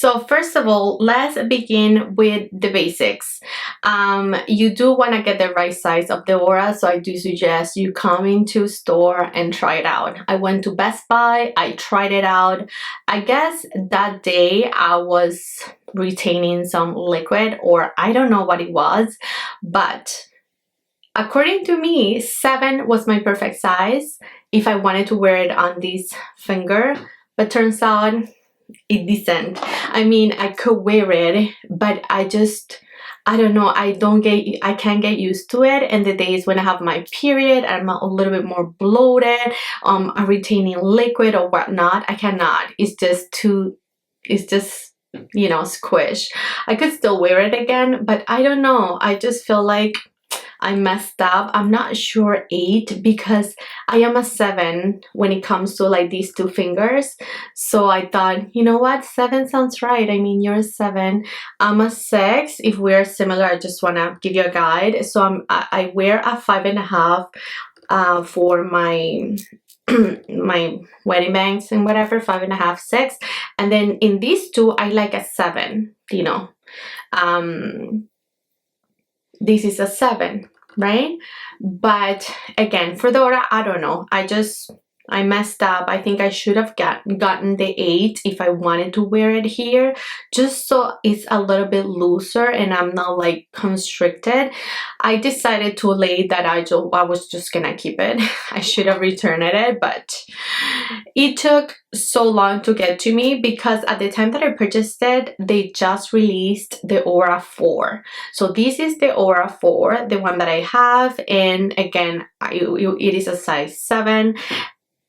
So first of all, let's begin with the basics. You do want to get the right size of the Aura, so I do suggest you come into store and try it out. I went to Best Buy, I tried it out. I guess that day I was retaining some liquid, or I don't know what it was, but according to me, 7 was my perfect size if I wanted to wear it on this finger, but turns out it didn't. I mean, I could wear it, but I don't know, I can't get used to it. And the days when I have my period, I'm a little bit more bloated, I'm retaining liquid or whatnot, I cannot. It's just you know, squish. I could still wear it again, but I don't know, I just feel like I messed up. I'm not sure 8 because I am a 7 when it comes to like these 2 fingers. So I thought, you know what, 7 sounds right. I mean, you're a 7, I'm a 6. If we're similar, I just want to give you a guide. So I wear a 5.5 for my my wedding bangs and whatever, 5.5, 6. And then in these 2, I like a 7, you know. This is a 7, right? But again, for the Aura, I don't know, I messed up. I think I should have gotten the 8 if I wanted to wear it here, just so it's a little bit looser and I'm not like constricted. I decided too late that I was just gonna keep it. I should have returned it, but it took so long to get to me because at the time that I purchased it, they just released the Aura 4. So this is the Aura 4, the one that I have, and again, it is a size 7.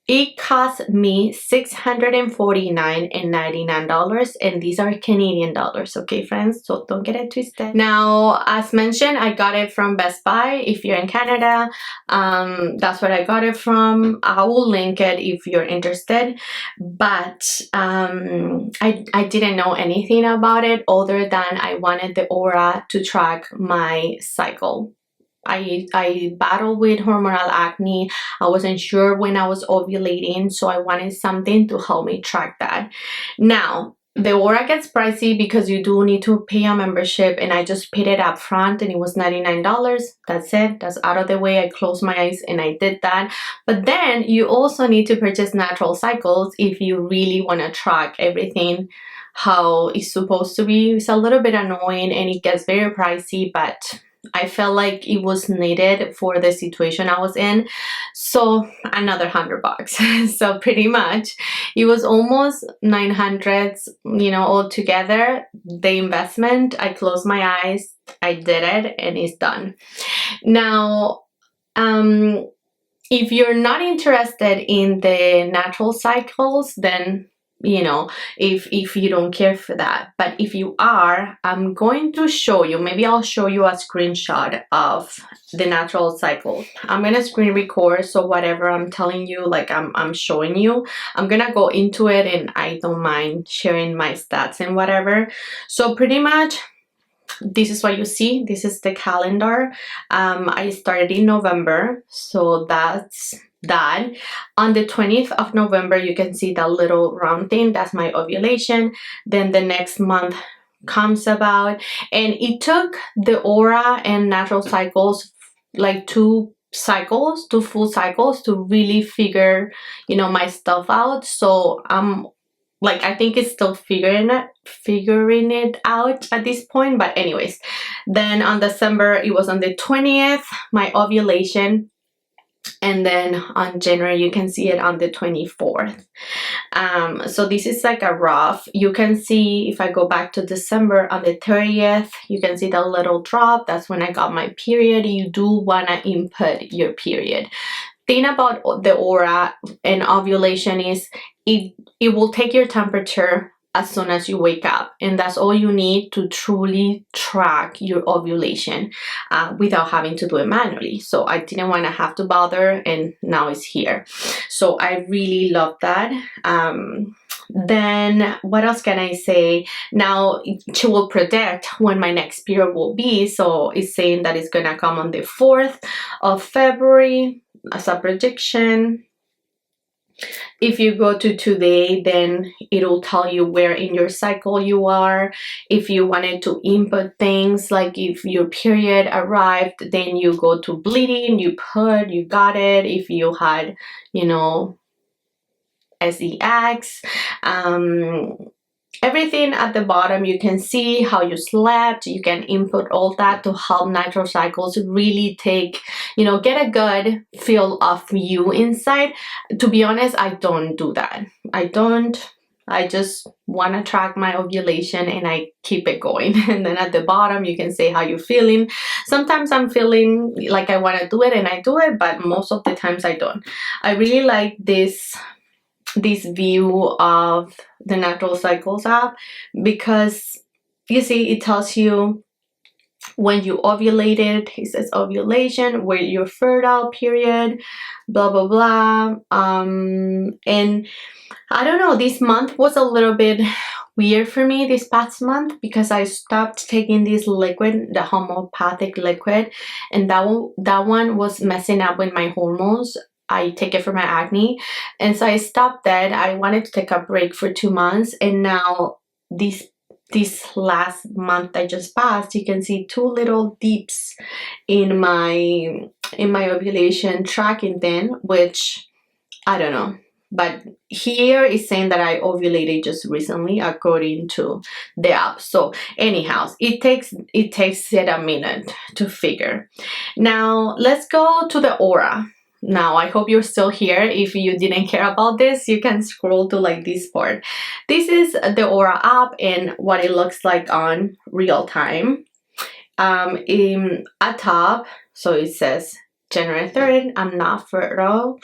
It cost me $649.99, and these are Canadian dollars, okay friends, so don't get it twisted. Now, as mentioned, I got it from Best Buy. If you're in Canada, that's where I got it from. I will link it if you're interested, but I didn't know anything about it other than I wanted the Aura to track my cycle. I battle with hormonal acne. I wasn't sure when I was ovulating, so I wanted something to help me track that. Now, the Aura gets pricey because you do need to pay a membership, and I just paid it up front and it was $99. That's it. That's out of the way. I closed my eyes and I did that. But then you also need to purchase natural cycles if you really want to track everything how it's supposed to be. It's a little bit annoying and it gets very pricey, but I felt like it was needed for the situation I was in, so another $100. So pretty much it was almost 900, you know, altogether. The investment, I closed my eyes, I did it, and it's done. Now, if you're not interested in the natural cycles, then you know, if you don't care for that. But if you are, I'm going to show you, maybe I'll show you a screenshot of the natural cycle. I'm gonna screen record, so whatever I'm telling you, like I'm showing you, I'm gonna go into it, and I don't mind sharing my stats and whatever. So pretty much this is what you see. This is the calendar. I started in November, so that's that. On the 20th of November, you can see that little round thing, that's my ovulation. Then the next month comes about, and it took the Aura and natural cycles like 2 full cycles to really figure, you know, my stuff out. So like, I think it's still figuring it out at this point. But anyways, then on December, it was on the 20th, my ovulation. And then on January, you can see it on the 24th. So this is like a rough. You can see, if I go back to December, on the 30th, you can see the little drop. That's when I got my period. You do want to input your period. Thing about the Aura and ovulation is it will take your temperature as soon as you wake up, and that's all you need to truly track your ovulation without having to do it manually. So I didn't want to have to bother, and now it's here. So I really love that. Then what else can I say? Now she will predict when my next period will be, so it's saying that it's gonna come on the 4th of February as a prediction. If you go to today, then it'll tell you where in your cycle you are. If you wanted to input things, like if your period arrived, then you go to bleeding, you put, you got it. If you had, you know, sex, everything at the bottom, you can see how you slept. You can input all that to help natural cycles really take, you know, get a good feel of you inside. To be honest, I don't do that. I just want to track my ovulation and I keep it going. And then at the bottom, you can say how you're feeling. Sometimes I'm feeling like I want to do it and I do it, but most of the times I don't. I really like this view of the natural cycles app, because you see it tells you when you ovulated, it says ovulation, where your fertile period, blah blah blah. And I don't know, this month was a little bit weird for me this past month, because I stopped taking this liquid, the homeopathic liquid, and that one was messing up with my hormones. I take it for my acne, and so I stopped that. I wanted to take a break for 2 months, and now this last month that just passed, you can see 2 little dips in my ovulation tracking thing, which I don't know. But here is saying that I ovulated just recently according to the app. So anyhow, it takes it a minute to figure. Now let's go to the Aura. Now I hope you're still here. If you didn't care about this, you can scroll to like this part. This is the Aura app and what it looks like on real time. At top, so it says January 3rd, I'm not fertile.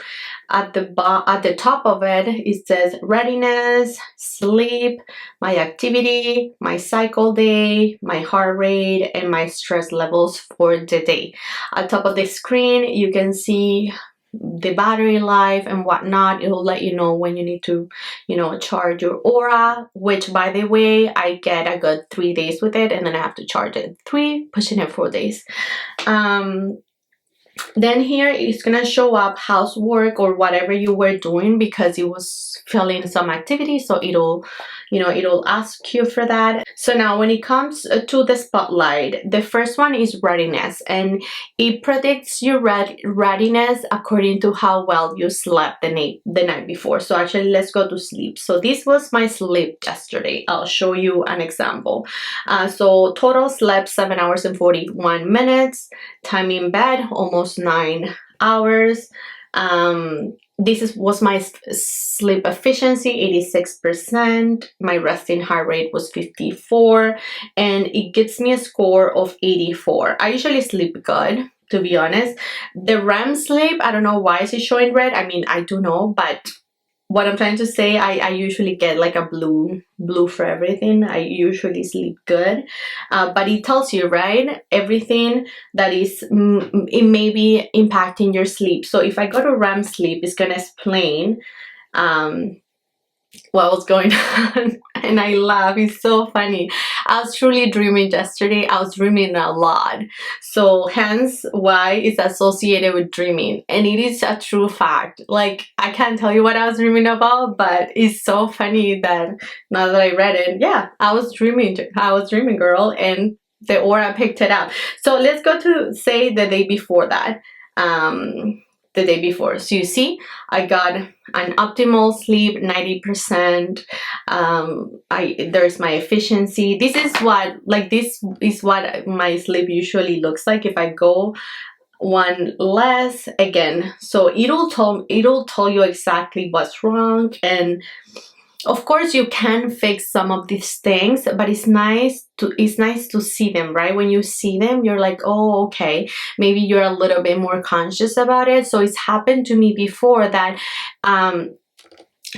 At the top of it, it says readiness, sleep, my activity, my cycle day, my heart rate, and my stress levels for the day. At top of the screen, you can see the battery life and whatnot. It will let you know when you need to, you know, charge your Aura, which by the way, I get a good 3 days with it, and then I have to charge it 3, pushing it 4 days. Then here it's gonna show up housework or whatever you were doing, because it was filling some activity, so it'll, you know, it'll ask you for that. So now when it comes to the spotlight, the first one is readiness, and it predicts your readiness according to how well you slept the night before. So actually, let's go to sleep. So this was my sleep yesterday. I'll show you an example. So total slept 7 hours and 41 minutes. Time in bed almost 9 hours. This was my sleep efficiency, 86%. My resting heart rate was 54, and it gives me a score of 84. I usually sleep good, to be honest. The REM sleep, I don't know why is it showing red. I mean, I do know, but what I'm trying to say, I usually get like a blue for everything. I usually sleep good, but it tells you, right, everything that is it may be impacting your sleep. So if I go to REM sleep, it's gonna explain what was going on. And I laugh, it's so funny. I was truly dreaming yesterday. I was dreaming a lot, so hence why it's associated with dreaming, and it is a true fact. Like, I can't tell you what I was dreaming about, but it's so funny that now that I read it, yeah, I was dreaming, girl, and the Aura picked it up. So let's go to say the day before that. The day before, so you see I got an optimal sleep, 90%. There's my efficiency. This is what my sleep usually looks like if I go one less again. So it'll tell you exactly what's wrong, and of course you can fix some of these things, but it's nice to see them, right? When you see them, you're like, oh, okay, maybe you're a little bit more conscious about it. So it's happened to me before that,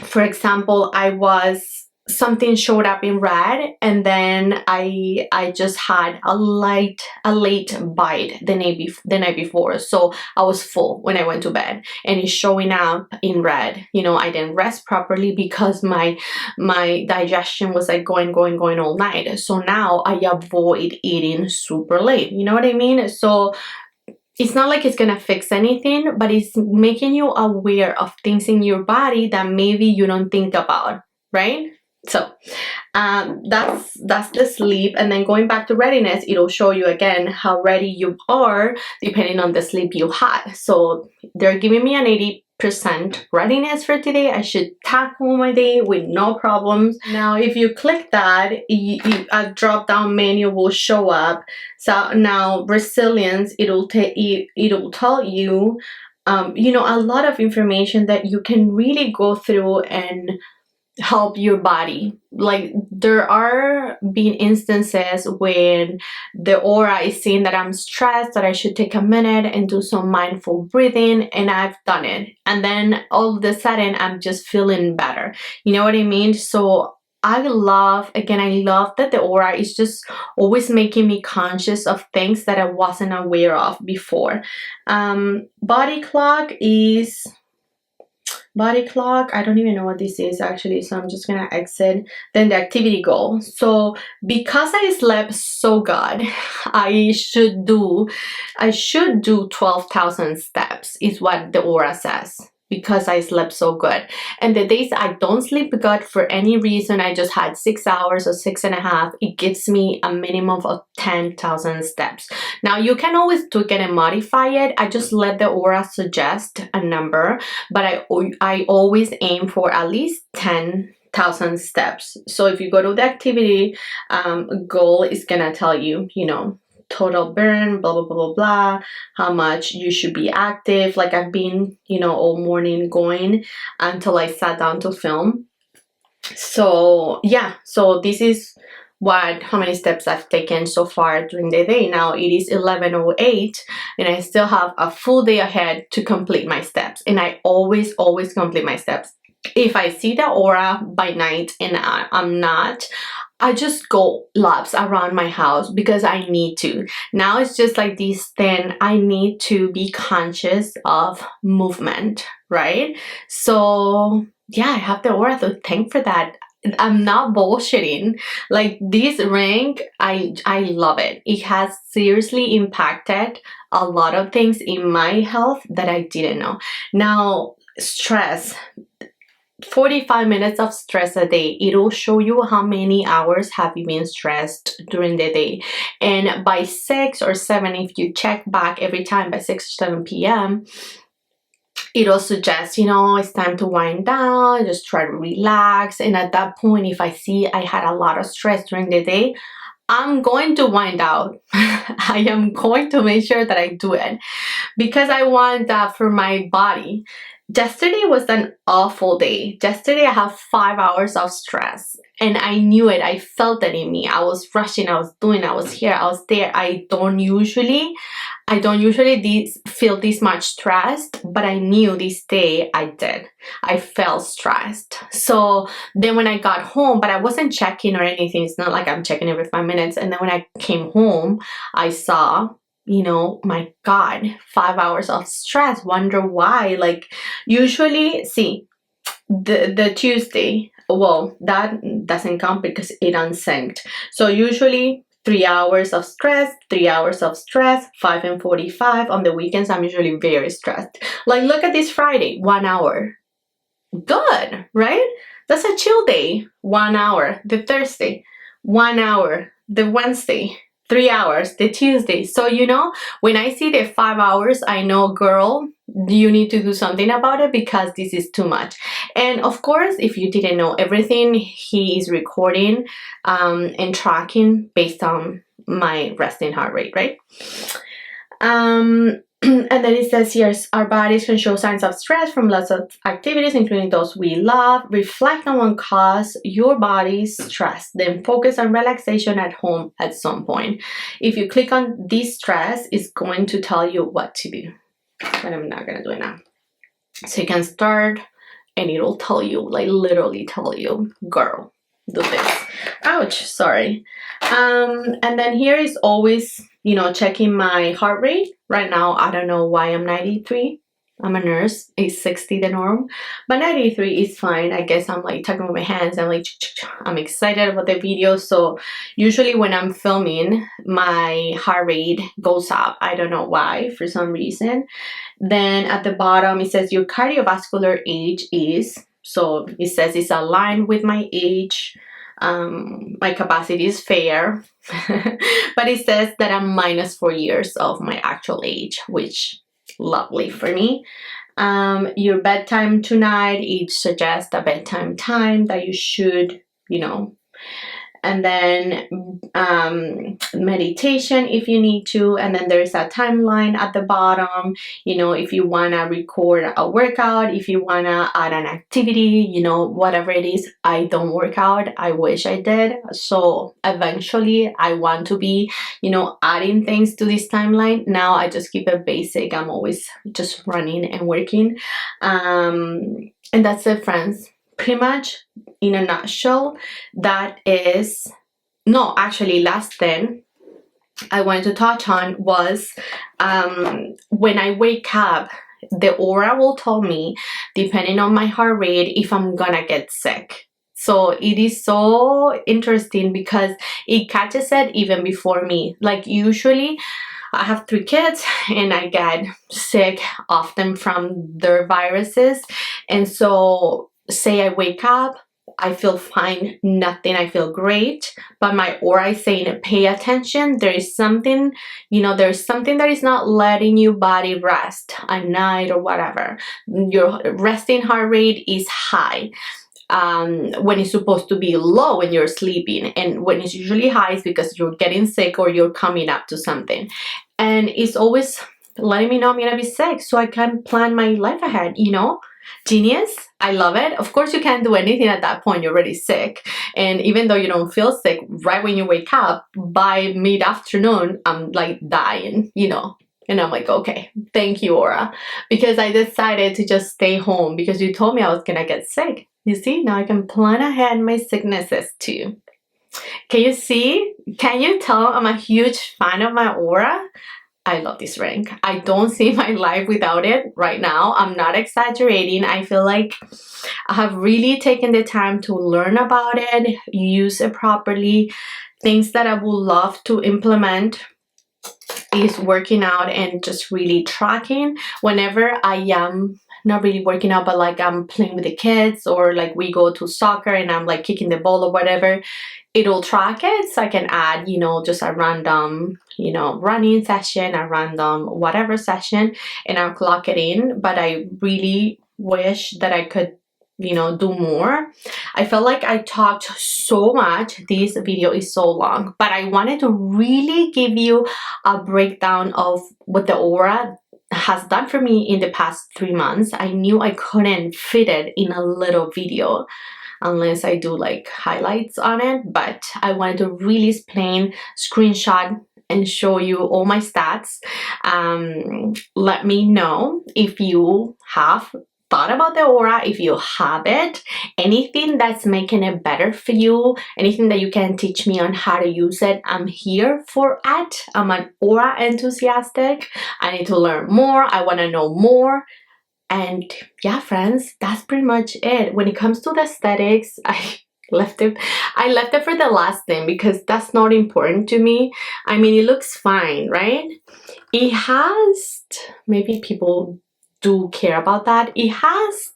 for example, something showed up in red, and then I just had a late bite the night before, so I was full when I went to bed, and it's showing up in red. You know, I didn't rest properly because my digestion was like going all night. So now I avoid eating super late. You know what I mean? So it's not like it's gonna fix anything, but it's making you aware of things in your body that maybe you don't think about, right? So that's the sleep. And then going back to readiness, it'll show you again how ready you are depending on the sleep you had. So they're giving me an 80% readiness for today. I should tackle my day with no problems. Now if you click that, a drop down menu will show up. So now resilience, it'll tell you you know, a lot of information that you can really go through and help your body. Like there are been instances when the aura is saying that I'm stressed, that I should take a minute and do some mindful breathing, and I've done it, and then all of a sudden I'm just feeling better. You know what I mean? So I love that the aura is just always making me conscious of things that I wasn't aware of before. Body clock, I don't even know what this is actually, so I'm just gonna exit. Then the activity goal. So because I slept so good, I should do 12,000 steps is what the aura says, because I slept so good. And the days I don't sleep good for any reason, I just had 6 hours or 6.5, it gives me a minimum of 10,000 steps. Now you can always tweak it and modify it. I just let the aura suggest a number, but I always aim for at least 10,000 steps. So if you go to the activity goal, it's gonna tell you, you know, total burn, blah blah blah blah blah, how much you should be active. Like I've been, you know, all morning going until I sat down to film. So yeah, so this is how many steps I've taken so far during the day. Now it is 11:08 and I still have a full day ahead to complete my steps, and I always complete my steps. If I see the aura by night and I'm not, I just go laps around my house because I need to. Now it's just like this thing, I need to be conscious of movement, right? So yeah, I have the aura to thank for that. I'm not bullshitting. Like this ring, I love it. It has seriously impacted a lot of things in my health that I didn't know. Now, stress. 45 minutes of stress a day, it'll show you how many hours have you been stressed during the day, and by 6 or 7, if you check back every time by 6 or 7 p.m., it'll suggest, you know, it's time to wind down, just try to relax. And at that point, if I see I had a lot of stress during the day, I'm going to wind out. I am going to make sure that I do it because I want that for my body. Yesterday was an awful day. Yesterday I had 5 hours of stress and I knew it. I felt it in me. I was rushing, I was here, I was there. I don't usually feel this much stressed, but I knew this day I did. I felt stressed. So then when I got home, but I wasn't checking or anything. It's not like I'm checking every 5 minutes. And then when I came home, I saw, you know, my God, 5 hours of stress. Wonder why. Like usually, see, the Tuesday, well, that doesn't count because it unsynced. So usually 3 hours of stress, 3 hours of stress, 5 and 45. On the weekends, I'm usually very stressed. Like look at this Friday, 1 hour. Good, right? That's a chill day. 1 hour. The Thursday, 1 hour. The Wednesday, 3 hours, the Tuesday. So, you know, when I see the 5 hours, I know, girl, you need to do something about it because this is too much. And of course, if you didn't know, everything he is recording and tracking based on my resting heart rate, right? And then it says here, our bodies can show signs of stress from lots of activities, including those we love. Reflect on what caused your body's stress. Then focus on relaxation at home at some point. If you click on this stress, it's going to tell you what to do. But I'm not going to do it now. So you can start and it'll tell you, like literally tell you, girl, do this. Ouch, sorry. And then here is always, you know, checking my heart rate. Right now, I don't know why I'm 93. I'm a nurse. Is 60 the norm? But 93 is fine. I guess I'm like talking with my hands. I'm like, I'm excited about the video. So usually when I'm filming, my heart rate goes up. I don't know why, for some reason. Then at the bottom, it says your cardiovascular age is, so it says it's aligned with my age. My capacity is fair, but it says that I'm minus 4 years of my actual age, which lovely for me. Your bedtime tonight, it suggests a bedtime time that you should, you know, and then meditation if you need to, and then there's a timeline at the bottom, you know, if you want to record a workout, if you want to add an activity, you know, whatever it is. I don't work out. I wish I did, so eventually I want to be, you know, adding things to this timeline. Now I just keep it basic. I'm always just running and working, and that's it, friends. Pretty much in a nutshell, that is, no, actually last thing I wanted to touch on was when I wake up, the aura will tell me, depending on my heart rate, if I'm gonna get sick. So it is so interesting because it catches it even before me. Like usually I have 3 kids and I get sick often from their viruses, and so say I wake up, I feel fine, nothing, I feel great, but my aura is saying pay attention. There is something, you know, there's something that is not letting your body rest at night or whatever. Your resting heart rate is high when it's supposed to be low when you're sleeping, and when it's usually high is because you're getting sick or you're coming up to something, and it's always letting me know I'm gonna be sick so I can plan my life ahead, you know. Genius. I love it. Of course you can't do anything at that point, you're already sick, and even though you don't feel sick right when you wake up, by mid-afternoon I'm like dying, you know. And I'm like, okay, thank you, Aura, because I decided to just stay home because you told me I was gonna get sick. You see, now I can plan ahead my sicknesses too. Can you see? Can you tell I'm a huge fan of my Aura? I love this ring. I don't see my life without it right now. I'm not exaggerating. I feel like I have really taken the time to learn about it, use it properly. Things that I would love to implement is working out and just really tracking whenever I am not really working out, but like I'm playing with the kids, or like we go to soccer and I'm like kicking the ball or whatever. It'll track it, so I can add, you know, just a random, you know, running session, a random whatever session, and I'll clock it in. But I really wish that I could, you know, do more. I felt like I talked so much. This video is so long, but I wanted to really give you a breakdown of what the Aura has done for me in the past 3 months. I knew I couldn't fit it in a little video unless I do like highlights on it, but I wanted to really explain, screenshot, and show you all my stats. Let me know if you have thought about the Aura, if you have it, anything that's making it better for you, anything that you can teach me on how to use it. I'm here for it. I'm an Aura enthusiastic. I need to learn more. I want to know more. And yeah, friends, that's pretty much it. When it comes to the aesthetics, I left it for the last thing because that's not important to me. I mean, it looks fine, right? It has, maybe people do care about that. It has,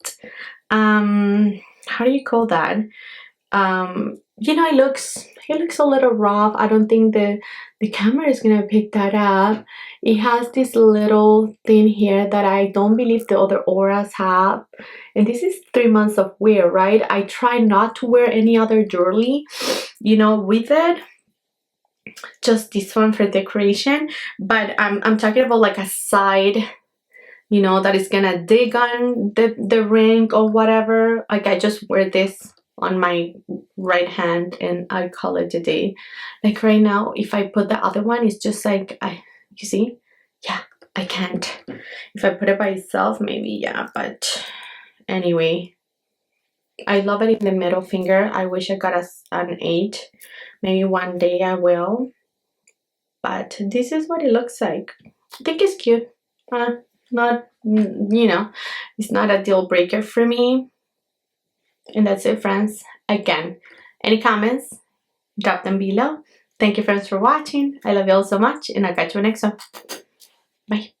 how do you call that? You know, it looks a little rough. I don't think the camera is gonna pick that up. It has this little thing here that I don't believe the other Auras have, and this is 3 months of wear, right? I try not to wear any other jewelry, you know, with it, just this one for decoration. But I'm talking about like a side, you know, that is gonna dig on the ring or whatever. Like I just wear this on my right hand and I call it a day. Like right now, if I put the other one, it's just like, you see? Yeah, I can't. If I put it by itself, maybe, yeah, but anyway. I love it in the middle finger. I wish I got an 8. Maybe one day I will. But this is what it looks like. I think it's cute. not, you know, it's not a deal breaker for me. And that's it, friends. Again, any comments, drop them below. Thank you, friends, for watching. I love you all so much, and I'll catch you next one. Bye.